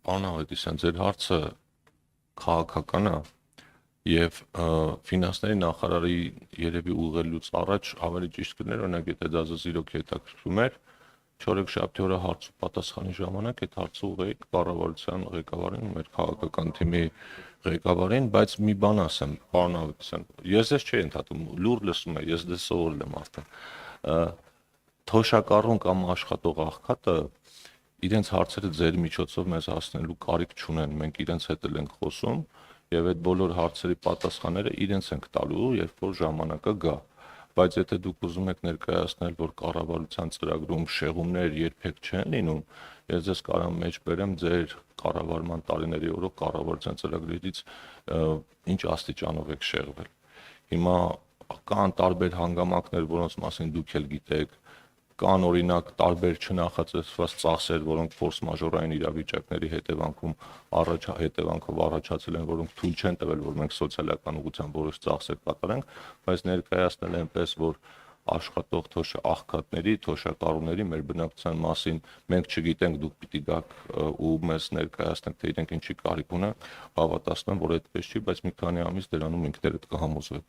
Պարոն Ավետիսյան, ձեր հարցը քաղաքական է եւ ֆինանսների նախարարի երևի ուղղելուց առաջ ավելի ճիշտ կներ, օրինակ եթե դա ձեզ իրոք հետաքրքրում էր, չորեքշաբթի օրը հարց ու պատասխանի ժամանակ այդ հարցը ուղղեիք կառավարության ղեկավարին, մեր քաղաքական թիմի ղեկավարին, բայց մի բան ասեմ, պարոն Ավետիսյան, ես ձեզ չի ընդհատում, լուր լսում եմ, ես դες սովորել եմ արդեն։ Թոշակառուն կամ աշխատող աղքատը իրենց հարցերը ձեր միջոցով մեզ հասնելու կարիք չունեն, մենք իրենց հետ ենք խոսում եւ այդ բոլոր հարցերի պատասխանները իրենց ենք տալու, երբ որ ժամանակը գա։ Բայց եթե դուք ուզում եք ներկայացնել, որ կառավարության ծրագրում շեղումներ երբեք չեն լինում, ես ձեզ կարող մեջ բերեմ ձեր կառավարման տարիների օրոք կառավարության ծրագրերից ինչ աստիճանով եք շեղվել։ Հիմա կան տարբեր հանգամանքներ, որոնց մասին դուք էլ գիտեք, կան օրինակ տարբեր չնախածեցված ծախսեր, որոնք ֆորս մաժորային իրավիճակների հետևանքով առաջացել են, որոնք թույլ չեն տվել, որ մենք սոցիալական ուղղությամբ որոշ ծախսեր կատարենք, բայց ներկայացնել այնպես, որ աշխատող աղքատների, թոշակառուների մեր բնակչության մասին մենք չգիտենք, դուք պիտի գաք ու մեզ ներկայացնեք, թե իրենք ինչի կարիք ունեն, հավատացնում եմ, որ այդպես չի, բայց մի քանի ամիս դրանում ինքներդ կհամոզվեք։